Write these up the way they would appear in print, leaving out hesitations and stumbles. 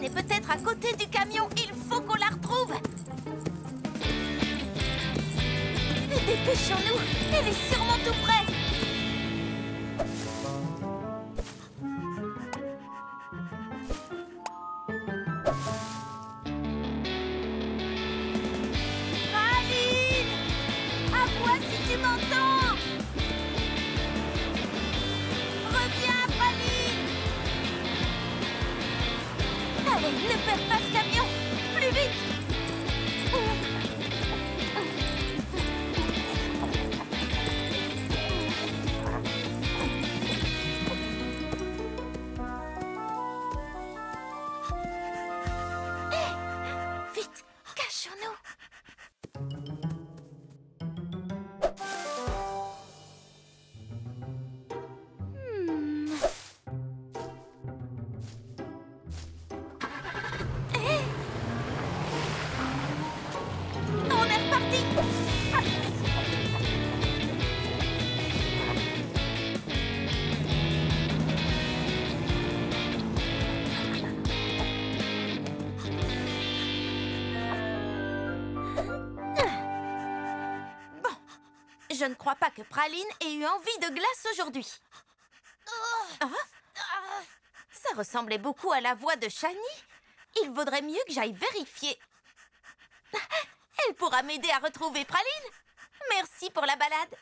est peut-être à côté du camion. Il faut qu'on la retrouve. Dépêchons-nous. Elle est sûrement tout près. Praline! Aboie si tu m'entends! Reviens, Praline! Allez, ne perds pas ce camion! Plus vite! Vite, cachons-nous! On est reparti! Bon, je ne crois pas que Praline ait eu envie de glace aujourd'hui. Ah, ça ressemblait beaucoup à la voix de Shani. Il vaudrait mieux que j'aille vérifier. Elle pourra m'aider à retrouver Praline. Merci pour la balade.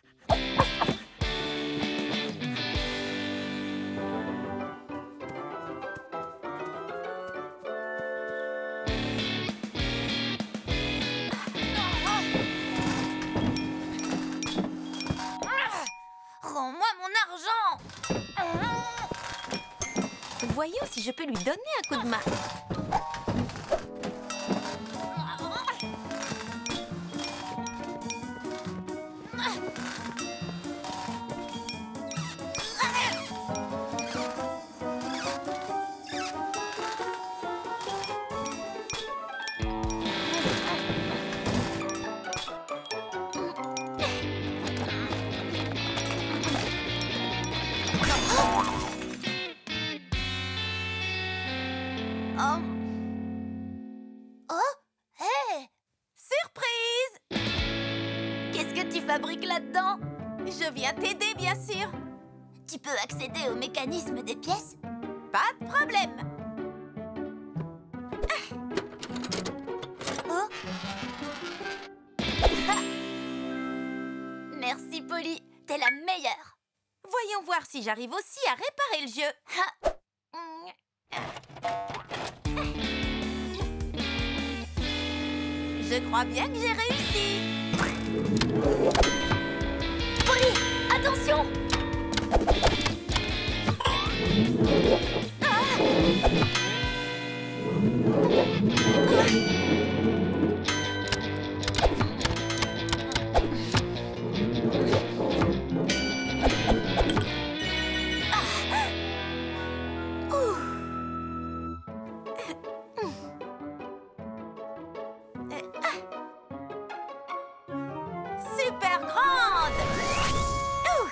Rends-moi mon argent. Voyons si je peux lui donner un coup de main. Surprise! Qu'est-ce que tu fabriques là-dedans? Je viens t'aider, bien sûr. Tu peux accéder au mécanisme des pièces? Pas de problème. Oh. Merci, Polly. T'es la meilleure. Voyons voir si j'arrive aussi à réparer le jeu. Je crois bien que j'ai réussi. Polly, attention! Super grande! Ouh.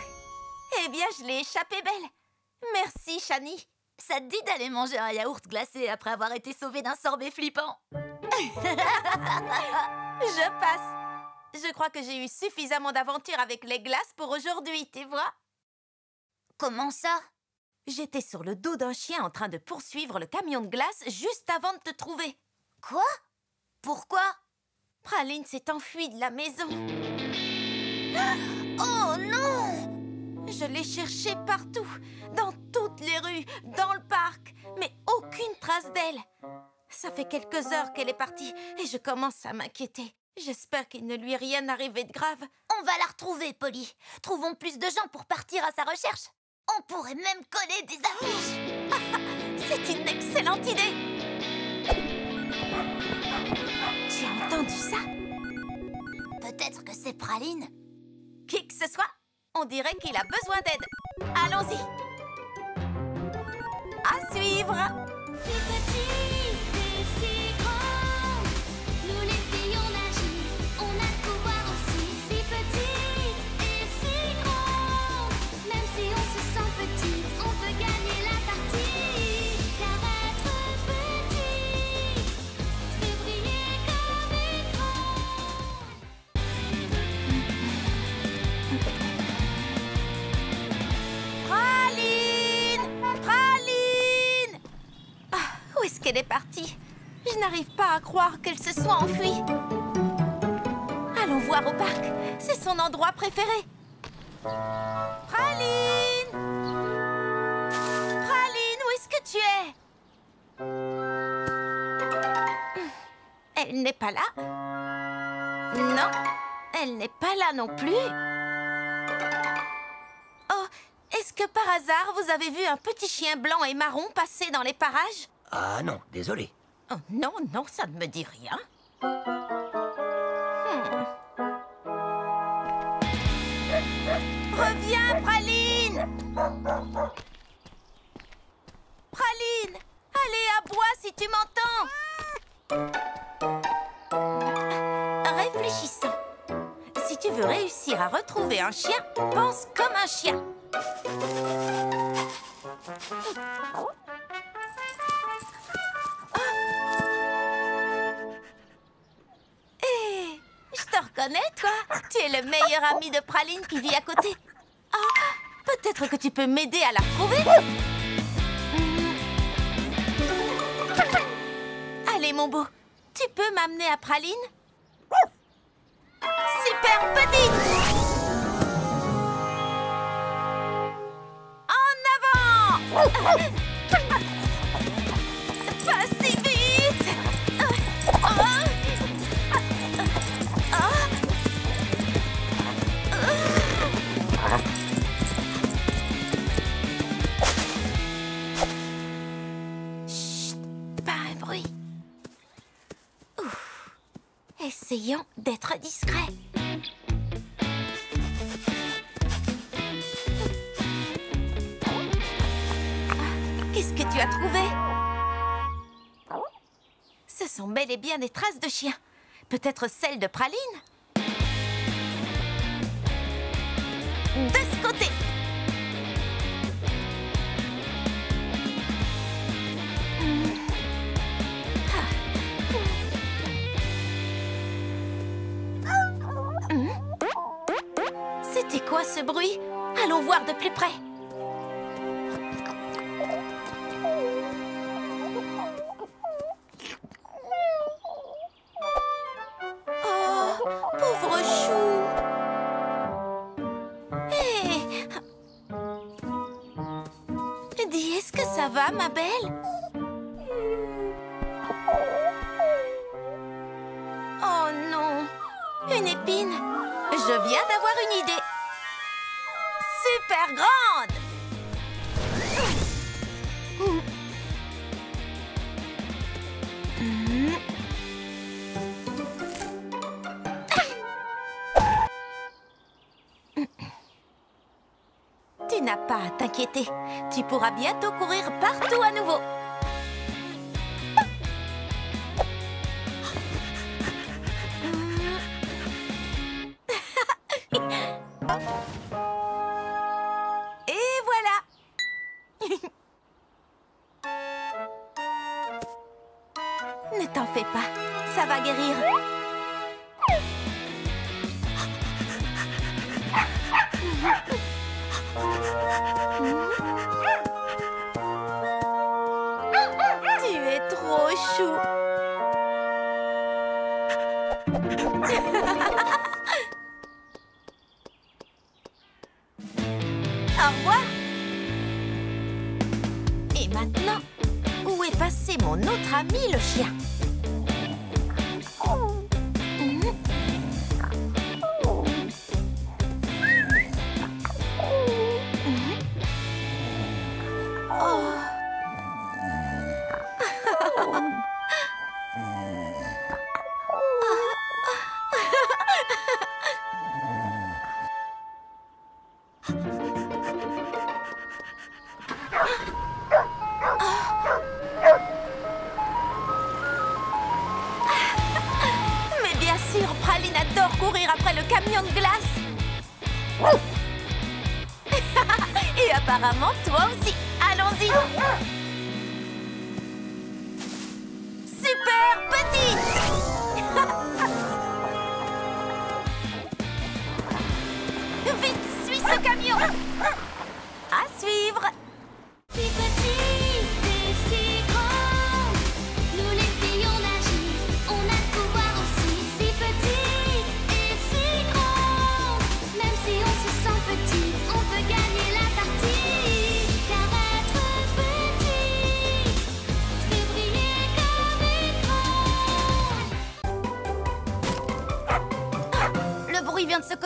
Eh bien, je l'ai échappé belle. Merci, Shani. Ça te dit d'aller manger un yaourt glacé après avoir été sauvée d'un sorbet flippant? Je passe. Je crois que j'ai eu suffisamment d'aventures avec les glaces pour aujourd'hui, tu vois? Comment ça? J'étais sur le dos d'un chien en train de poursuivre le camion de glace juste avant de te trouver. Quoi? Pourquoi? Praline s'est enfuie de la maison. Oh non! Je l'ai cherchée partout, dans toutes les rues, dans le parc, mais aucune trace d'elle. Ça fait quelques heures qu'elle est partie et je commence à m'inquiéter. J'espère qu'il ne lui est rien arrivé de grave. On va la retrouver, Polly. Trouvons plus de gens pour partir à sa recherche. On pourrait même coller des affiches. C'est une excellente idée. Tu as entendu ça? Peut-être que c'est Praline. Qui que ce soit, on dirait qu'il a besoin d'aide. Allons-y. À suivre. Si petit et si grand, nous les filles on agit, on a le pouvoir aussi. Si petite et si grande, même si on se sent petite, on peut gagner la partie. Car être petit, qu'elle est partie. Je n'arrive pas à croire qu'elle se soit enfuie. Allons voir au parc. C'est son endroit préféré. Praline! Praline, où est-ce que tu es? Elle n'est pas là. Non, elle n'est pas là non plus. Oh, est-ce que par hasard vous avez vu un petit chien blanc et marron passer dans les parages? Ah non, désolé. Oh, non, non, ça ne me dit rien. Reviens, Praline! Praline! Allez, aboie si tu m'entends! Réfléchissons. Si tu veux réussir à retrouver un chien, pense comme un chien. Hé, je te reconnais, toi. Tu es le meilleur ami de Praline qui vit à côté. Ah, peut-être que tu peux m'aider à la retrouver. Allez, mon beau, tu peux m'amener à Praline? Super petite! En avant! Pas si vite! Chut, pas un bruit. Ouf. Essayons d'être discrets. Qu'est-ce que tu as trouvé? Ce sont bel et bien des traces de chien. Peut-être celles de Praline? De ce côté! C'était quoi ce bruit? Allons voir de plus près. Oh, pauvre chou. Hé! Dis, est-ce que ça va, ma belle? Oh non, une épine. Je viens d'avoir une idée. Super grande! Tu n'as pas à t'inquiéter. Tu pourras bientôt courir partout à nouveau. Et voilà. Ne t'en fais pas, ça va guérir. Tu es trop chou. Au revoir. Et maintenant, où est passé mon autre ami, le chien? Mais bien sûr, Praline adore courir après le camion de glace. Et apparemment, toi aussi. Allons-y. Super petite. Vite, suis ce camion. À suivre. Si petite et si grande,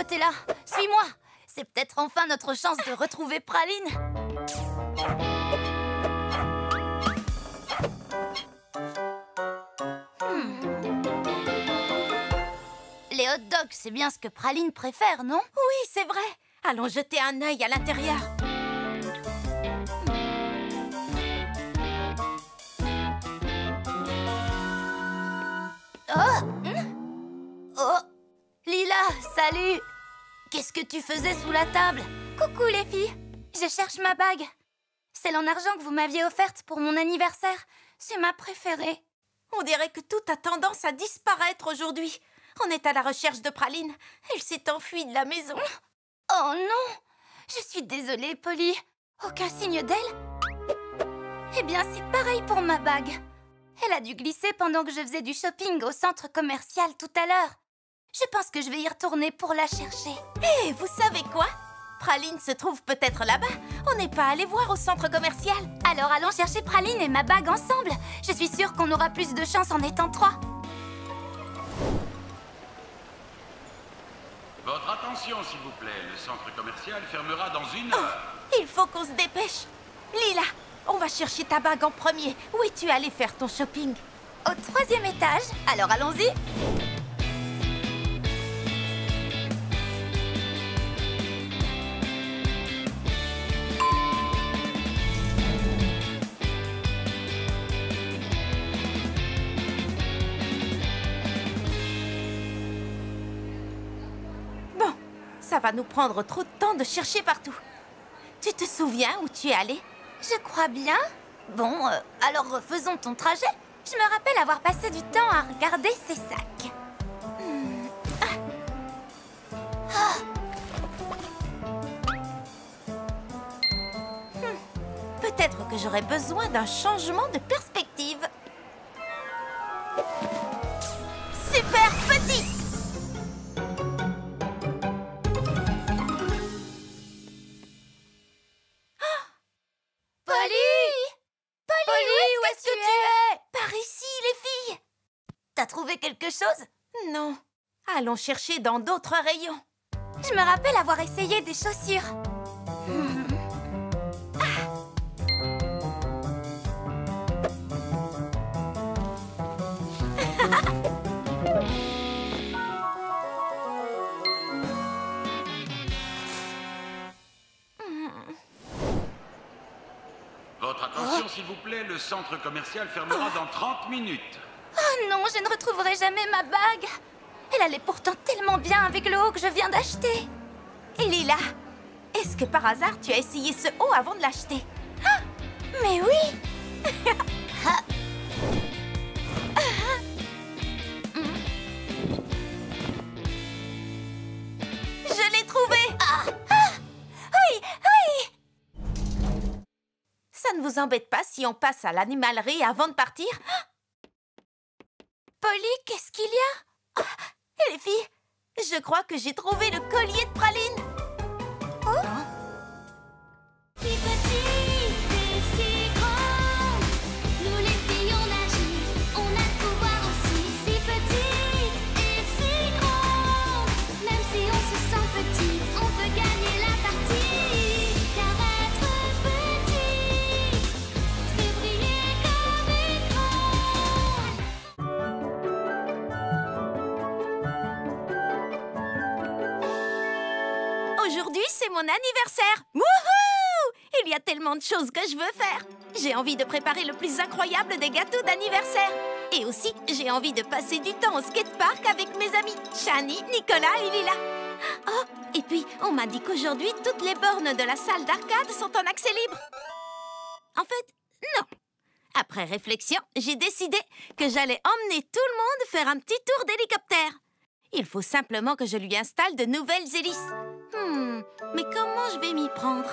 côté-là. Suis-moi. C'est peut-être enfin notre chance de retrouver Praline. Les hot dogs, c'est bien ce que Praline préfère, non? Oui, c'est vrai. Allons jeter un œil à l'intérieur. Oh! Lila, salut! Qu'est-ce que tu faisais sous la table? Coucou les filles! Je cherche ma bague. Celle en argent que vous m'aviez offerte pour mon anniversaire. C'est ma préférée. On dirait que tout a tendance à disparaître aujourd'hui. On est à la recherche de Praline. Elle s'est enfuie de la maison. Oh non! Je suis désolée, Polly. Aucun signe d'elle? Eh bien, c'est pareil pour ma bague. Elle a dû glisser pendant que je faisais du shopping au centre commercial tout à l'heure. Je pense que je vais y retourner pour la chercher. Hé, vous savez quoi? Praline se trouve peut-être là-bas. On n'est pas allé voir au centre commercial. Alors allons chercher Praline et ma bague ensemble. Je suis sûre qu'on aura plus de chance en étant trois. Votre attention, s'il vous plaît. Le centre commercial fermera dans 1 heure. Il faut qu'on se dépêche. Lila, on va chercher ta bague en premier. Où es-tu allée faire ton shopping? Au 3e étage. Alors allons-y. Bon, ça va nous prendre trop de temps de chercher partout. Tu te souviens où tu es allée? Je crois bien. Bon, alors refaisons ton trajet. Je me rappelle avoir passé du temps à regarder ces sacs. Peut-être que j'aurais besoin d'un changement de perspective. Super petite! Polly, où est-ce que tu es? Par ici, les filles! T'as trouvé quelque chose? Non. Allons chercher dans d'autres rayons. Je me rappelle avoir essayé des chaussures. Votre attention, s'il vous plaît. Le centre commercial fermera dans 30 minutes. Oh non, je ne retrouverai jamais ma bague. Elle allait pourtant tellement bien avec le haut que je viens d'acheter. Lila, est-ce que par hasard tu as essayé ce haut avant de l'acheter? Mais oui. Je l'ai trouvé! Oui, oui. Ça ne vous embête pas si on passe à l'animalerie avant de partir? Polly, qu'est-ce qu'il y a? Les filles, je crois que j'ai trouvé le collier de Praline. Si petite et si grande, nous les filles on agit, on a le pouvoir aussi. Si petite et si grande, même si on se sent petite, on peut gagner la partie. Car être petite, c'est briller comme écran. Aujourd'hui, c'est mon anniversaire. Wouhou! Il y a tellement de choses que je veux faire. J'ai envie de préparer le plus incroyable des gâteaux d'anniversaire. Et aussi, j'ai envie de passer du temps au skatepark avec mes amis Shani, Nicolas et Lila. Oh, et puis, on m'a dit qu'aujourd'hui, toutes les bornes de la salle d'arcade sont en accès libre. En fait, non. Après réflexion, j'ai décidé que j'allais emmener tout le monde faire un petit tour d'hélicoptère. Il faut simplement que je lui installe de nouvelles hélices. Mais comment je vais m'y prendre?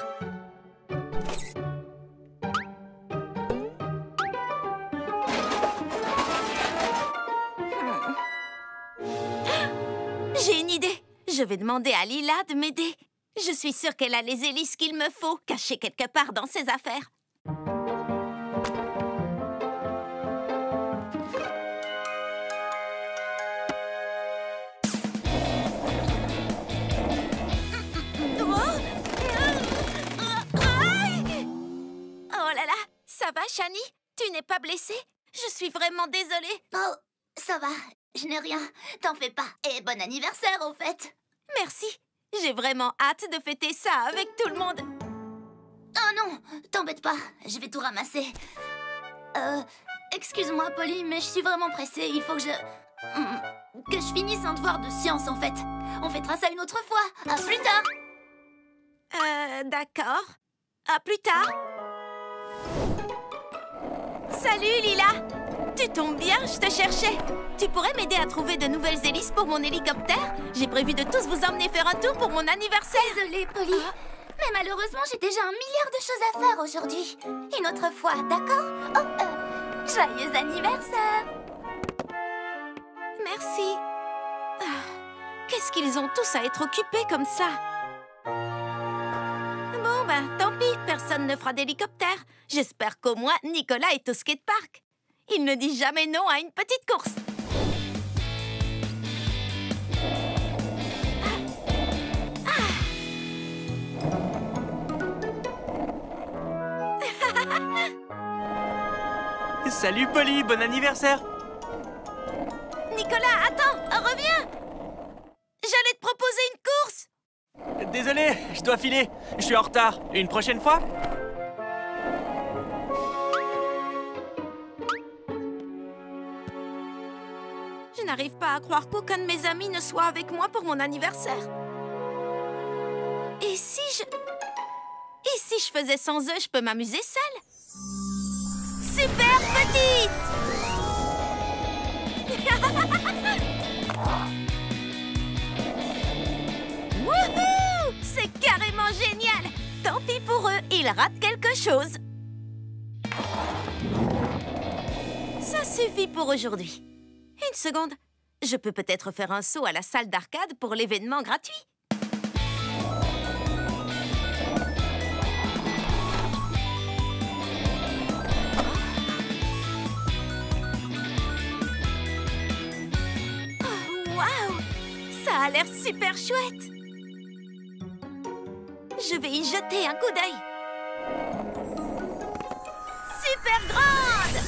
J'ai une idée. Je vais demander à Lila de m'aider. Je suis sûre qu'elle a les hélices qu'il me faut, cachées quelque part dans ses affaires. Shani? Tu n'es pas blessée? Je suis vraiment désolée. Oh, ça va, je n'ai rien. T'en fais pas. Et bon anniversaire, au fait. Merci. J'ai vraiment hâte de fêter ça avec tout le monde. Oh non, t'embête pas, je vais tout ramasser. Excuse-moi, Polly, mais je suis vraiment pressée. Il faut que je finisse un devoir de science, en fait. On fêtera ça une autre fois. À plus tard. D'accord. À plus tard. Salut, Lila. Tu tombes bien, je te cherchais. Tu pourrais m'aider à trouver de nouvelles hélices pour mon hélicoptère? J'ai prévu de tous vous emmener faire un tour pour mon anniversaire. Désolée, Polly. Mais malheureusement, j'ai déjà 1 milliard de choses à faire aujourd'hui. Une autre fois, d'accord? Oh, joyeux anniversaire! Merci. Qu'est-ce qu'ils ont tous à être occupés comme ça? Bon, ben, tant pis, personne ne fera d'hélicoptère. J'espère qu'au moins Nicolas est au skatepark. Il ne dit jamais non à une petite course. Salut Polly, bon anniversaire! Nicolas, attends, reviens! J'allais te proposer une course! Désolé, je dois filer. Je suis en retard. Une prochaine fois? Je n'arrive pas à croire qu'aucun de mes amis ne soit avec moi pour mon anniversaire. Et si je faisais sans eux, je peux m'amuser seule? Super petite! Wouhou! C'est carrément génial! Tant pis pour eux, ils ratent quelque chose. Ça suffit pour aujourd'hui. Une seconde, je peux peut-être faire un saut à la salle d'arcade pour l'événement gratuit. Waouh! Ça a l'air super chouette! Je vais y jeter un coup d'œil. Super grande!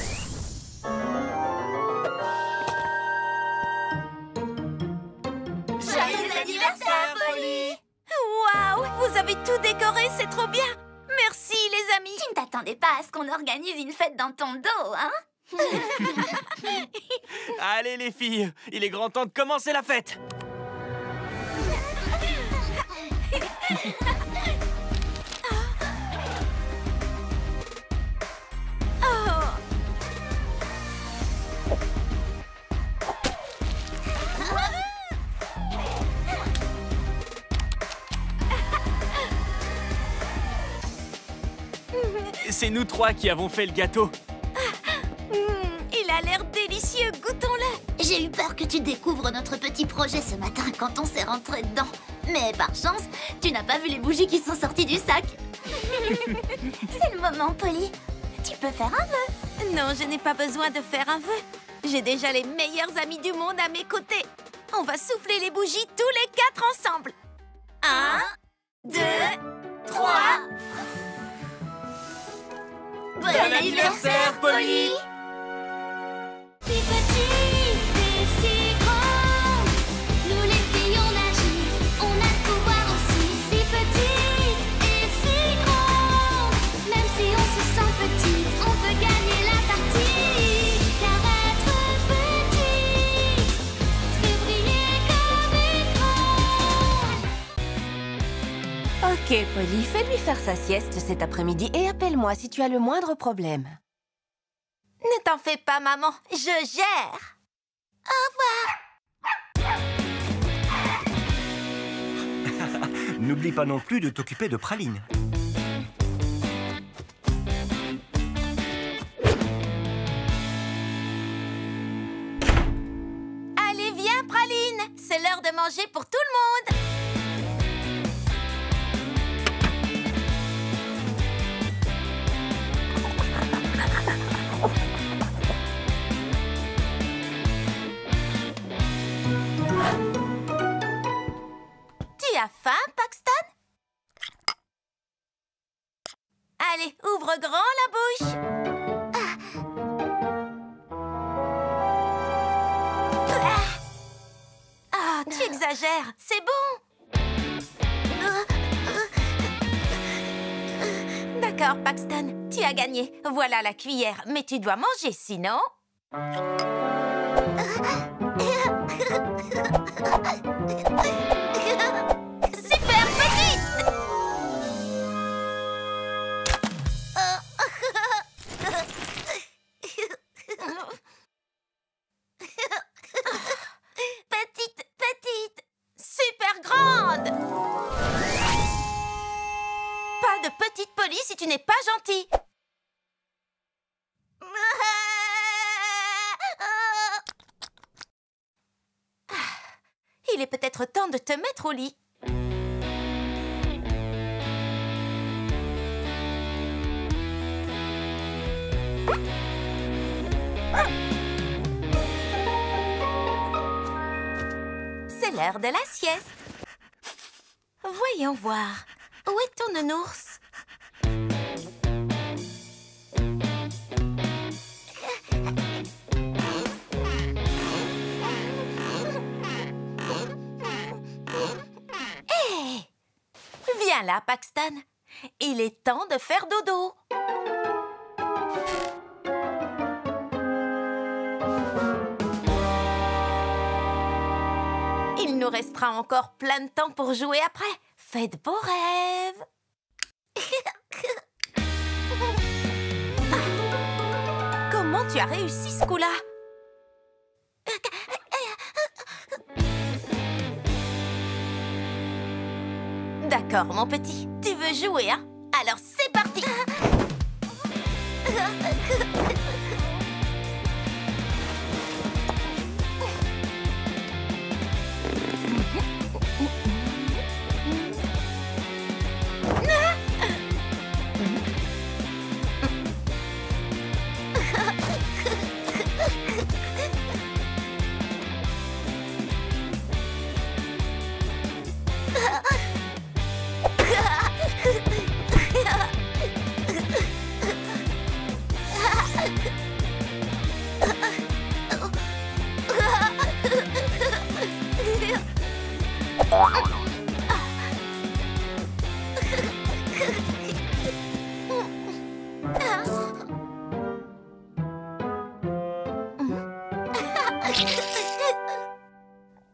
Joyeux anniversaire, Polly! Waouh! Vous avez tout décoré, c'est trop bien! Merci, les amis! Tu ne t'attendais pas à ce qu'on organise une fête dans ton dos, hein? Allez les filles, il est grand temps de commencer la fête! C'est nous trois qui avons fait le gâteau. Il a l'air délicieux, goûtons-le! J'ai eu peur que tu découvres notre petit projet ce matin quand on s'est rentré dedans. Mais par chance, tu n'as pas vu les bougies qui sont sorties du sac. C'est le moment, Polly. Tu peux faire un vœu. Non, je n'ai pas besoin de faire un vœu. J'ai déjà les meilleurs amis du monde à mes côtés. On va souffler les bougies tous les 4 ensemble. 1, 2, 3... Bon anniversaire, Polly! Si petite et si grande, nous les filles on agit, on a le pouvoir aussi. Si petite et si grande, même si on se sent petite, on peut gagner la partie. Car être petite, c'est briller comme écran. Ok, Polly, fais-lui faire sa sieste cet après-midi et appelle-moi si tu as le moindre problème. Ne t'en fais pas, maman. Je gère. N'oublie pas non plus de t'occuper de Praline. Allez, viens, Praline. C'est l'heure de manger pour tout le monde. Tu as faim, Paxton? Allez, ouvre grand la bouche. exagères. C'est bon. D'accord, Paxton. Tu as gagné. Voilà la cuillère. Mais tu dois manger, sinon... Super petite! Petite, super grande! Pas de petite Polly si tu n'es pas gentille. Il est peut-être temps de te mettre au lit. C'est l'heure de la sieste. Voyons voir. Où est ton nounours? Hé! Viens là, Paxton. Il est temps de faire dodo. Il nous restera encore plein de temps pour jouer après. Fais de beaux rêves. Comment tu as réussi ce coup-là? D'accord, mon petit. Tu veux jouer, hein? Alors c'est parti.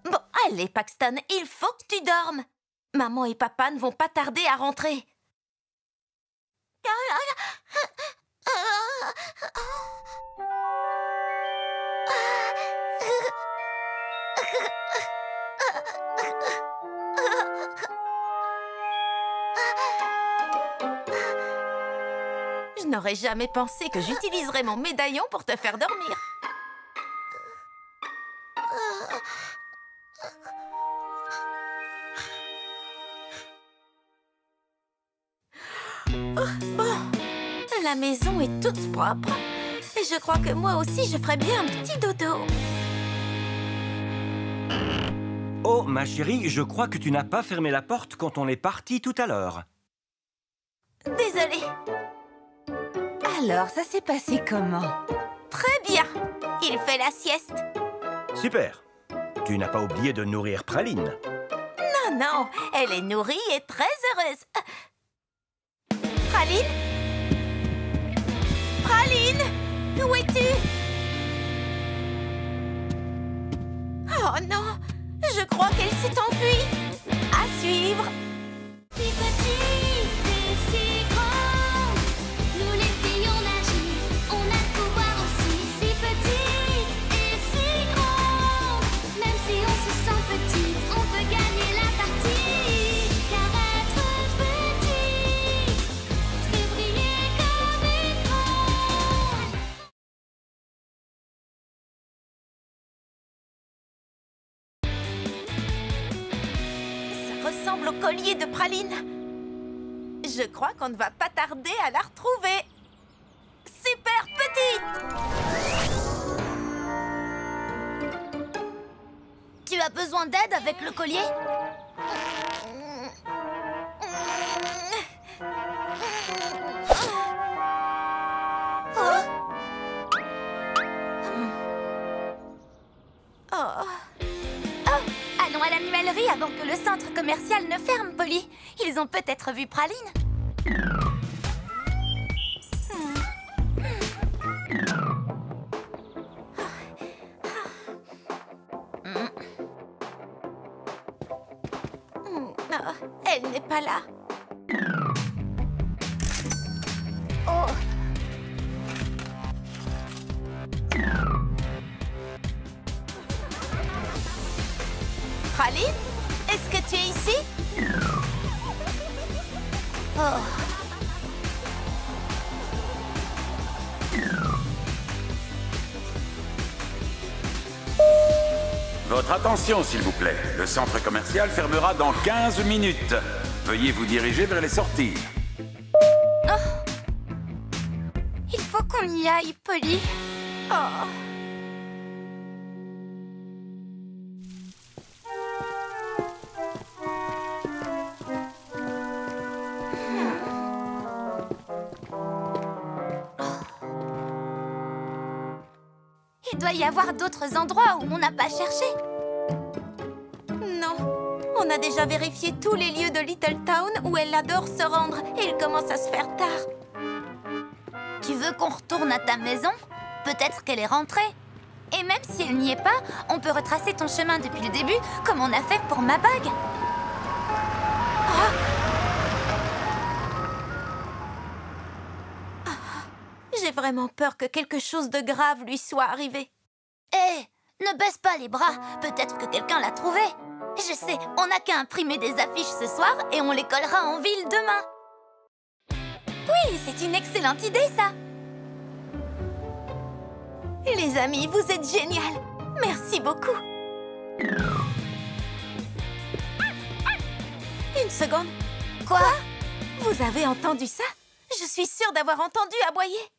Bon, allez, Paxton, il faut que tu dormes. Maman et papa ne vont pas tarder à rentrer. Je n'aurais jamais pensé que j'utiliserais mon médaillon pour te faire dormir. Bon, la maison est toute propre. Et je crois que moi aussi, je ferais bien un petit dodo. Oh, ma chérie, je crois que tu n'as pas fermé la porte quand on est parti tout à l'heure. Désolée. Alors, ça s'est passé comment? Très bien. Il fait la sieste. Super. Tu n'as pas oublié de nourrir Praline. Non, non, elle est nourrie et très heureuse. Praline? Praline? Où es-tu? Oh non, je crois qu'elle s'est enfuie. À suivre. Si petite et si grande, nous les filles on agit, on a le pouvoir aussi. Si petite et si grande, même si on se sent petite, on peut gagner la partie. Car être petite, c'est briller comme écran. Ça ressemble au collier de Praline. Je crois qu'on ne va pas tarder à la retrouver. Super petite! Tu as besoin d'aide avec le collier? Oh. Oh, allons à l'animation. commercial ne ferme, Polly. Ils ont peut-être vu Praline. Oh, elle n'est pas là. Oh. Praline, est-ce que tu es ici? Oh. Votre attention, s'il vous plaît. Le centre commercial fermera dans 15 minutes. Veuillez vous diriger vers les sorties. Il faut qu'on y aille, Polly. Oh. Il doit y avoir d'autres endroits où on n'a pas cherché. Non, on a déjà vérifié tous les lieux de Little Town où elle adore se rendre et il commence à se faire tard. Tu veux qu'on retourne à ta maison? Peut-être qu'elle est rentrée. Et même si elle n'y est pas, on peut retracer ton chemin depuis le début, comme on a fait pour ma bague. J'ai vraiment peur que quelque chose de grave lui soit arrivé. Hé, ne baisse pas les bras. Peut-être que quelqu'un l'a trouvé. Je sais, on n'a qu'à imprimer des affiches ce soir et on les collera en ville demain. Oui, c'est une excellente idée, ça. Les amis, vous êtes génial. Merci beaucoup. Une seconde. Quoi? Vous avez entendu ça? Je suis sûre d'avoir entendu aboyer.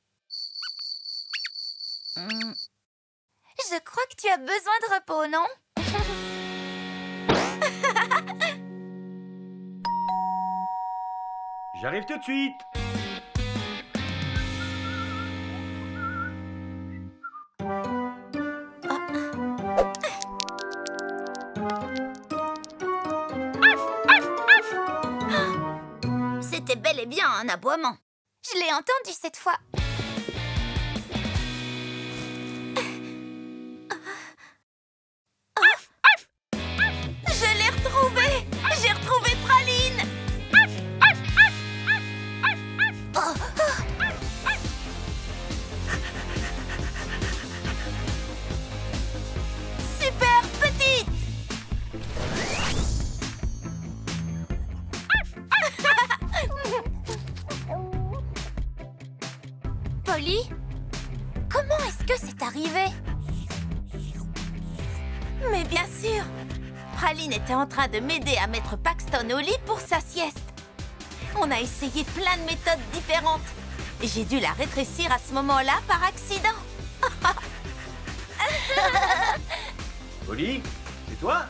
Je crois que tu as besoin de repos, non? J'arrive tout de suite. C'était bel et bien un aboiement. Je l'ai entendu cette fois. Je l'ai retrouvé. J'ai retrouvé Praline. Super petite. Polly, comment est-ce que c'est arrivé? Mais bien sûr. Praline était en train de m'aider à mettre Paxton au lit pour sa sieste. On a essayé plein de méthodes différentes. J'ai dû la rétrécir à ce moment-là par accident. Polly, c'est toi?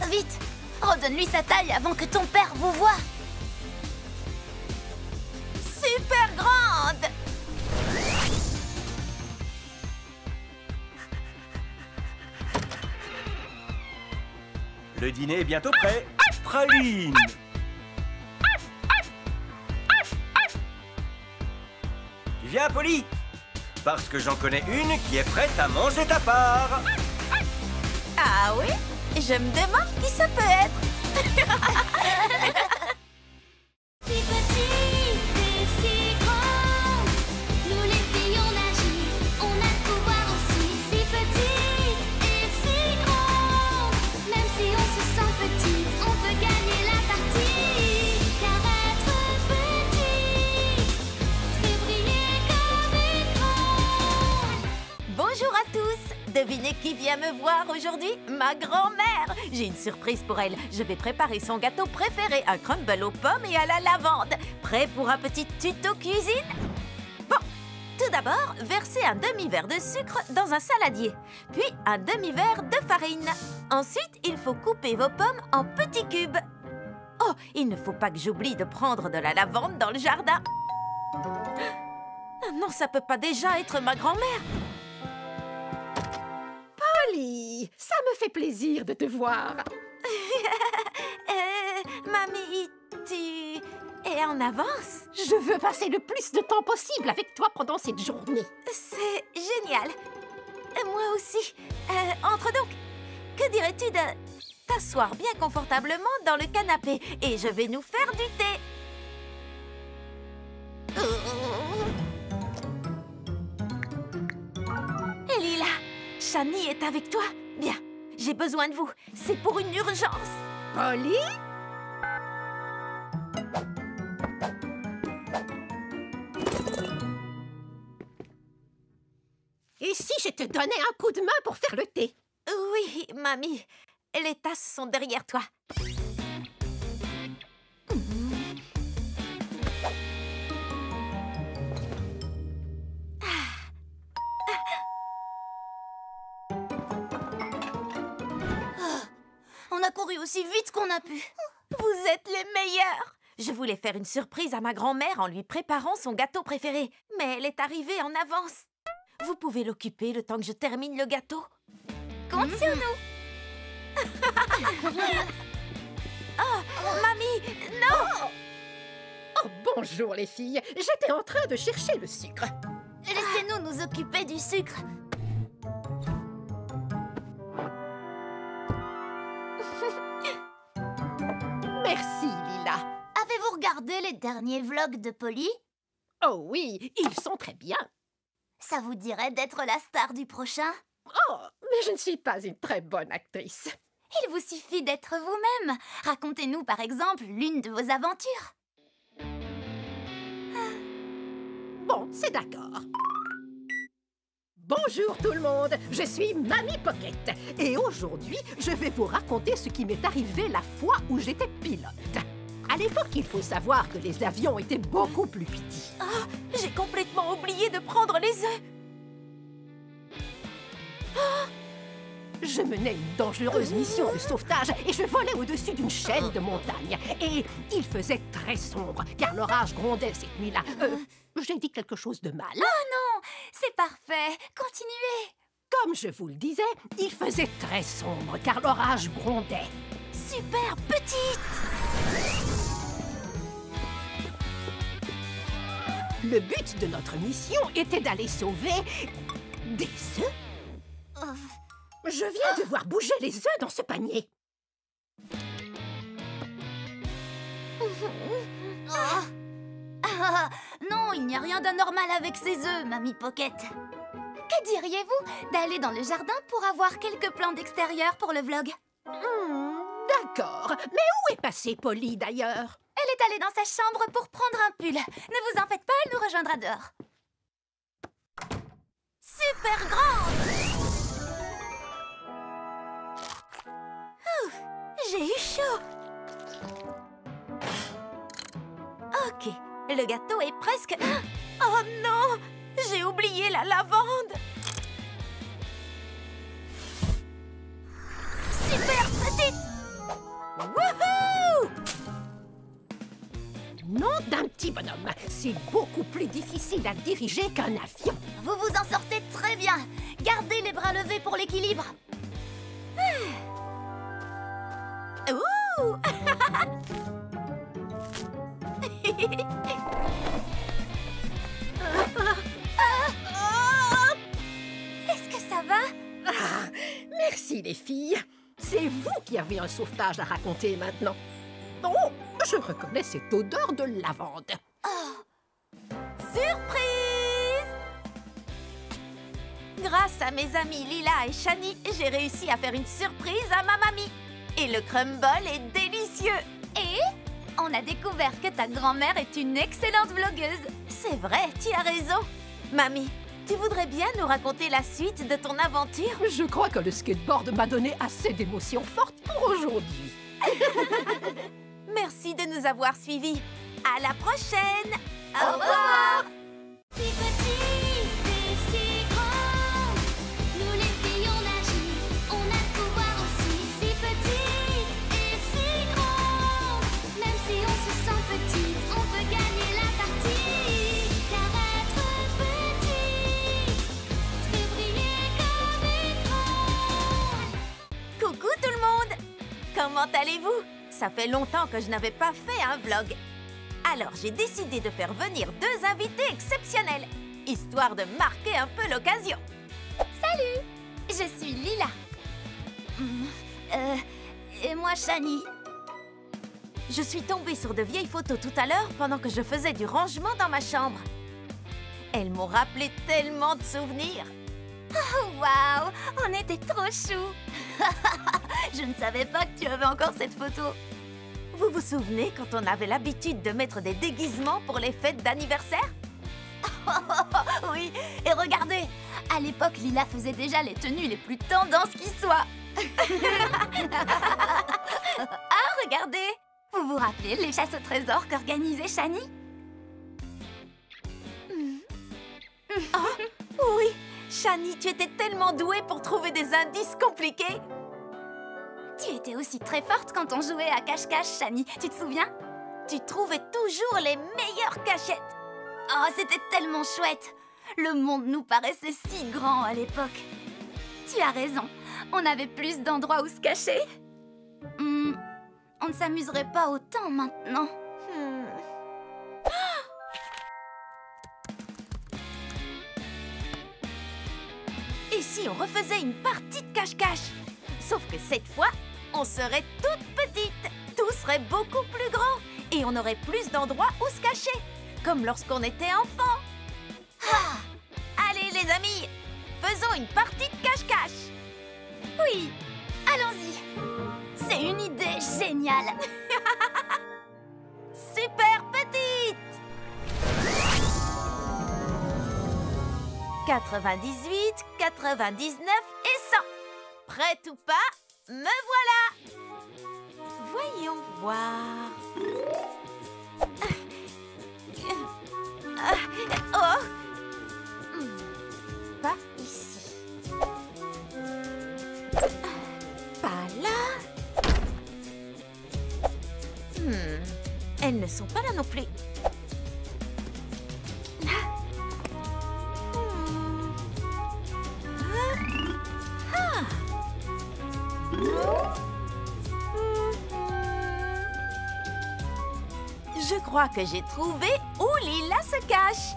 Vite, redonne-lui sa taille avant que ton père vous voie. Super grande. Le dîner est bientôt prêt. Praline. Tu viens, Polly? Parce que j'en connais une qui est prête à manger ta part. Ah oui? Je me demande qui ça peut être. Si petite et si grande, nous les filles on agit, on a le pouvoir aussi. Si petite et si grande, même si on se sent petite, on peut gagner la partie. Car être petite, c'est briller comme écran. Bonjour à tous. Devinez qui vient me voir aujourd'hui? Ma grand-mère. J'ai une surprise pour elle. Je vais préparer son gâteau préféré, un crumble aux pommes et à la lavande. Prêt pour un petit tuto cuisine? Bon, tout d'abord, versez un demi-verre de sucre dans un saladier, puis un demi-verre de farine. Ensuite, il faut couper vos pommes en petits cubes. Oh, il ne faut pas que j'oublie de prendre de la lavande dans le jardin. Non, ça peut pas déjà être ma grand-mère. Polly, ça me fait plaisir de te voir. Mamie, tu es en avance? Je veux passer le plus de temps possible avec toi pendant cette journée. C'est génial. Moi aussi. Entre donc. Que dirais-tu de t'asseoir bien confortablement dans le canapé et je vais nous faire du thé. Lila, Shani est avec toi? Bien, j'ai besoin de vous. C'est pour une urgence. Polly? Et si je te donnais un coup de main pour faire le thé? Oui, mamie. Les tasses sont derrière toi. On a couru aussi vite qu'on a pu. Vous êtes les meilleurs! Je voulais faire une surprise à ma grand-mère en lui préparant son gâteau préféré, mais elle est arrivée en avance. Vous pouvez l'occuper le temps que je termine le gâteau? Compte sur nous. Oh, mamie, non! Oh, bonjour les filles. J'étais en train de chercher le sucre. Laissez-nous nous occuper du sucre. Merci, Lila. Avez-vous regardé les derniers vlogs de Polly? Oh oui, ils sont très bien. Ça vous dirait d'être la star du prochain? Oh, mais je ne suis pas une très bonne actrice. Il vous suffit d'être vous-même. Racontez-nous par exemple l'une de vos aventures. Bon, c'est d'accord. Bonjour tout le monde, je suis Mamie Pocket. Et aujourd'hui, je vais vous raconter ce qui m'est arrivé la fois où j'étais pilote. À l'époque, il faut savoir que les avions étaient beaucoup plus petits. Oh, j'ai complètement oublié de prendre les œufs. Je menais une dangereuse mission de sauvetage et je volais au-dessus d'une chaîne de montagne. Et il faisait très sombre, car l'orage grondait cette nuit-là. J'ai dit quelque chose de mal. Oh non, c'est parfait. Continuez. Comme je vous le disais, il faisait très sombre, car l'orage grondait. Super petite. Le but de notre mission était d'aller sauver des œufs. Je viens de voir bouger les œufs dans ce panier. Non, il n'y a rien d'anormal avec ces œufs, Mamie Pocket. Que diriez-vous d'aller dans le jardin pour avoir quelques plans d'extérieur pour le vlog? D'accord. Mais où est passée Polly, d'ailleurs? Elle est allée dans sa chambre pour prendre un pull. Ne vous en faites pas, elle nous rejoindra dehors. Super grande! J'ai eu chaud. Ok, le gâteau est presque... Oh non! J'ai oublié la lavande. Super petite! Wouhou! Nom d'un petit bonhomme. C'est beaucoup plus difficile à diriger qu'un avion. Vous vous en sortez très bien. Gardez les bras levés pour l'équilibre. Ouh! Est-ce que ça va? Ah, merci les filles. C'est vous qui avez un sauvetage à raconter maintenant. Oh, je reconnais cette odeur de lavande. Surprise! Grâce à mes amis Lila et Shani, j'ai réussi à faire une surprise à ma mamie. Et le crumble est délicieux. Et on a découvert que ta grand-mère est une excellente vlogueuse. C'est vrai, tu as raison. Mamie, tu voudrais bien nous raconter la suite de ton aventure? Je crois que le skateboard m'a donné assez d'émotions fortes pour aujourd'hui. Merci de nous avoir suivis. À la prochaine. Au revoir. Si petite et si grande, nous les filles on agit, on a le pouvoir aussi. Si petite et si grande, même si on se sent petite, on peut gagner la partie. Car être petite, c'est briller comme écran. Coucou tout le monde. Comment allez-vous? ça fait longtemps que je n'avais pas fait un vlog. Alors j'ai décidé de faire venir 2 invités exceptionnels, histoire de marquer un peu l'occasion. Salut, je suis Lila. Et moi, Shani. Je suis tombée sur de vieilles photos tout à l'heure pendant que je faisais du rangement dans ma chambre. Elles m'ont rappelé tellement de souvenirs. Oh, waouh, on était trop choux. Je ne savais pas que tu avais encore cette photo. Vous vous souvenez quand on avait l'habitude de mettre des déguisements pour les fêtes d'anniversaire? Oui, et regardez, à l'époque, Lila faisait déjà les tenues les plus tendances qui soient. Ah, regardez! Vous vous rappelez les chasses au trésor qu'organisait Shani? Oh, oui, Shani, tu étais tellement douée pour trouver des indices compliqués. Tu étais aussi très forte quand on jouait à cache-cache, Shani. Tu te souviens? Tu trouvais toujours les meilleures cachettes. Oh, c'était tellement chouette! Le monde nous paraissait si grand à l'époque. Tu as raison, on avait plus d'endroits où se cacher. On ne s'amuserait pas autant maintenant. Et si on refaisait une partie de cache-cache? Sauf que cette fois, on serait toutes petites. Tout serait beaucoup plus grand. Et on aurait plus d'endroits où se cacher. Comme lorsqu'on était enfant. Allez les amis, faisons une partie de cache-cache. Oui, allons-y. C'est une idée géniale. Super petite. 98, 99 et 100. Prête ou pas, me voilà. Voyons voir. Oh. Pas ici. Pas là. Elles ne sont pas là non plus. Je crois que j'ai trouvé où Lila se cache.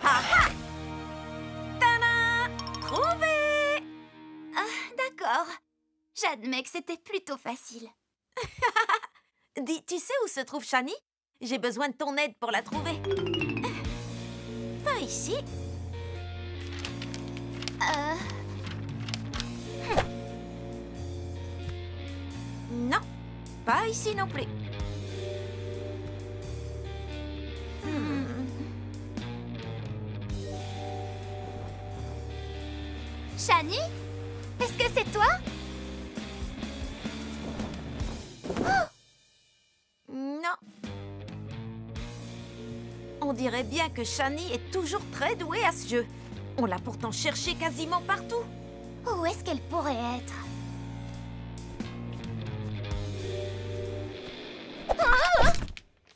Ah ah! Tada! Trouvé! D'accord. J'admets que c'était plutôt facile. Dis, tu sais où se trouve Shani? J'ai besoin de ton aide pour la trouver. Pas ici. Non, pas ici non plus. Shani? Est-ce que c'est toi? Non. On dirait bien que Shani est toujours très douée à ce jeu. On l'a pourtant cherché quasiment partout. Où est-ce qu'elle pourrait être?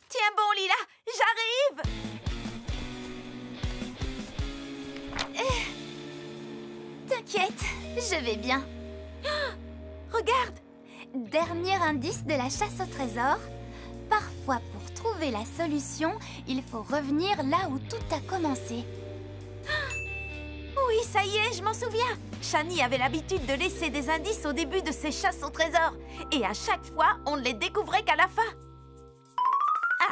Tiens bon, Lila, j'arrive! T'inquiète, je vais bien. Regarde! Dernier indice de la chasse au trésor. Parfois, pour trouver la solution, il faut revenir là où tout a commencé. Oui, ça y est, je m'en souviens. Shani avait l'habitude de laisser des indices au début de ses chasses au trésor. Et à chaque fois, on ne les découvrait qu'à la fin.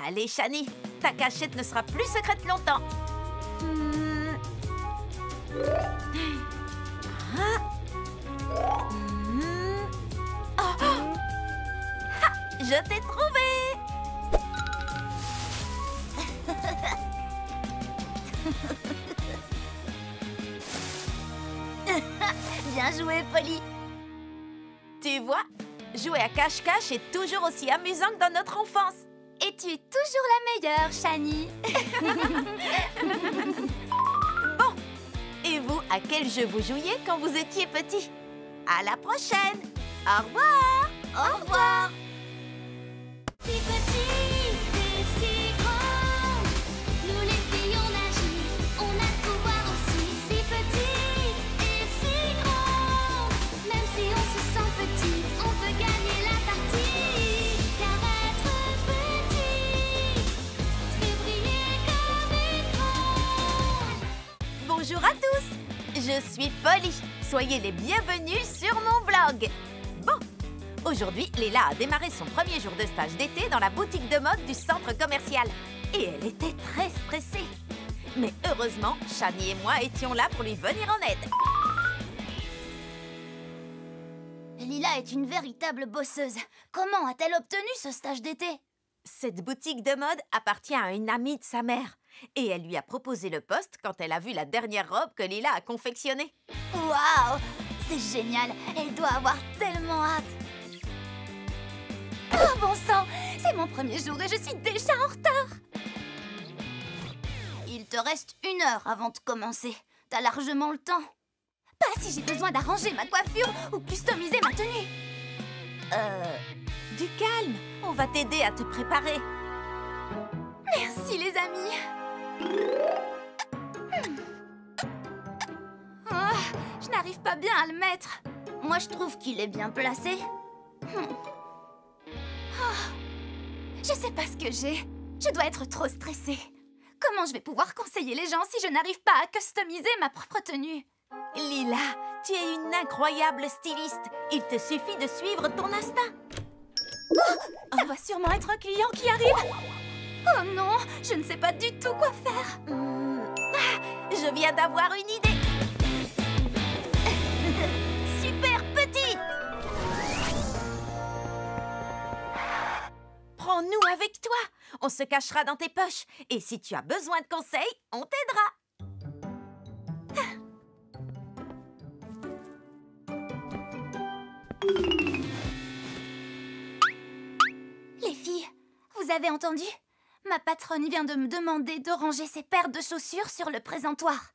Allez, Shani, ta cachette ne sera plus secrète longtemps. Je t'ai trouvé! Bien joué, Polly. Tu vois, jouer à cache-cache est toujours aussi amusant que dans notre enfance. Et tu es toujours la meilleure, Shani. Bon, et vous, à quel jeu vous jouiez quand vous étiez petit? À la prochaine! Au revoir! Au revoir. Si petit et si grand, nous les filles on agit, on a le pouvoir aussi. Si petite et si grande, même si on se sent je suis Polly. Soyez les bienvenus sur mon vlog. Bon, aujourd'hui, Lila a démarré son premier jour de stage d'été dans la boutique de mode du centre commercial. Et elle était très stressée. Mais heureusement, Shani et moi étions là pour lui venir en aide. Lila est une véritable bosseuse. Comment a-t-elle obtenu ce stage d'été? Cette boutique de mode appartient à une amie de sa mère. Et elle lui a proposé le poste quand elle a vu la dernière robe que Lila a confectionnée. Waouh! C'est génial! Elle doit avoir tellement hâte! Oh bon sang! C'est mon premier jour et je suis déjà en retard! Il te reste 1 heure avant de commencer. T'as largement le temps. Pas si j'ai besoin d'arranger ma coiffure ou customiser ma tenue. Du calme, on va t'aider à te préparer. Merci les amis. Oh, je n'arrive pas bien à le mettre. Moi je trouve qu'il est bien placé. Oh, je sais pas ce que j'ai. Je dois être trop stressée. Comment je vais pouvoir conseiller les gens si je n'arrive pas à customiser ma propre tenue? Lila, tu es une incroyable styliste. Il te suffit de suivre ton instinct. Oh, ça doit sûrement être un client qui arrive. Oh non, je ne sais pas du tout quoi faire. Je viens d'avoir une idée. Super petite. Prends-nous avec toi. On se cachera dans tes poches. Et si tu as besoin de conseils, on t'aidera. Les filles, vous avez entendu? Ma patronne vient de me demander de ranger ses paires de chaussures sur le présentoir.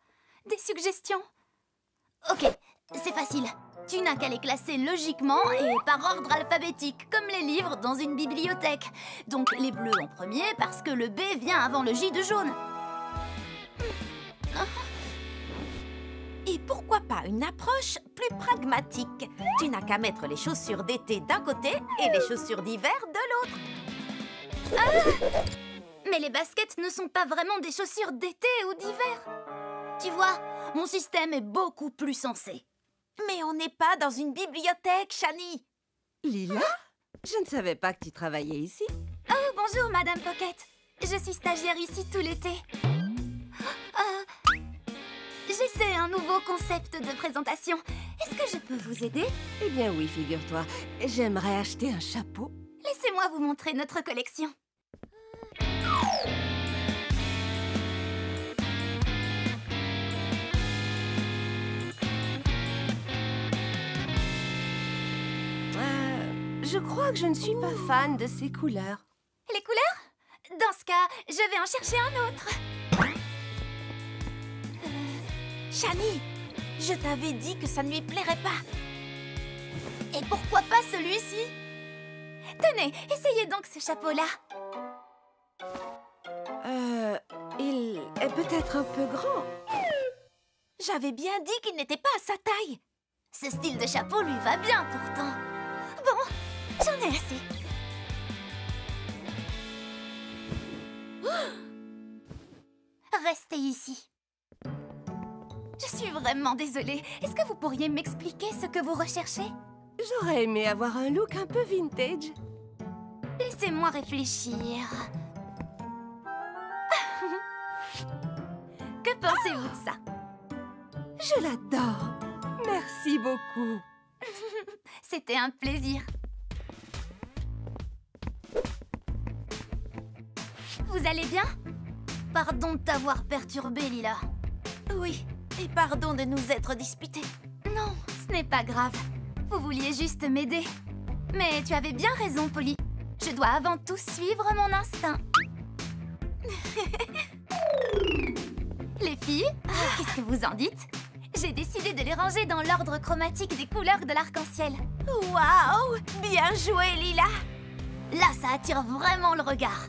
Des suggestions? Ok, c'est facile. Tu n'as qu'à les classer logiquement et par ordre alphabétique, comme les livres dans une bibliothèque. Donc les bleus en premier parce que le B vient avant le J de jaune. Et pourquoi pas une approche plus pragmatique? Tu n'as qu'à mettre les chaussures d'été d'un côté et les chaussures d'hiver de l'autre. Mais les baskets ne sont pas vraiment des chaussures d'été ou d'hiver. Tu vois, mon système est beaucoup plus sensé. Mais on n'est pas dans une bibliothèque, Shani. Lila, je ne savais pas que tu travaillais ici. Oh, bonjour, Madame Pocket. Je suis stagiaire ici tout l'été. J'essaie un nouveau concept de présentation. Est-ce que je peux vous aider? Eh bien oui, figure-toi. J'aimerais acheter un chapeau. Laissez-moi vous montrer notre collection. Je crois que je ne suis pas fan de ces couleurs. Les couleurs? Dans ce cas, je vais en chercher un autre. Shani, je t'avais dit que ça ne lui plairait pas. Et pourquoi pas celui-ci? Tenez, essayez donc ce chapeau-là. Il est peut-être un peu grand. J'avais bien dit qu'il n'était pas à sa taille. Ce style de chapeau lui va bien pourtant. Bon, j'en ai assez. Restez ici. Je suis vraiment désolée. Est-ce que vous pourriez m'expliquer ce que vous recherchez? J'aurais aimé avoir un look un peu vintage. Laissez-moi réfléchir. Que pensez-vous de ça? Je l'adore. Merci beaucoup. C'était un plaisir. Vous allez bien? Pardon de t'avoir perturbé, Lila. Oui, et pardon de nous être disputés. Non, ce n'est pas grave. Vous vouliez juste m'aider. Mais tu avais bien raison, Polly. Je dois avant tout suivre mon instinct. Les filles, qu'est-ce que vous en dites? J'ai décidé de les ranger dans l'ordre chromatique des couleurs de l'arc-en-ciel. Waouh! Bien joué, Lila! Là, ça attire vraiment le regard.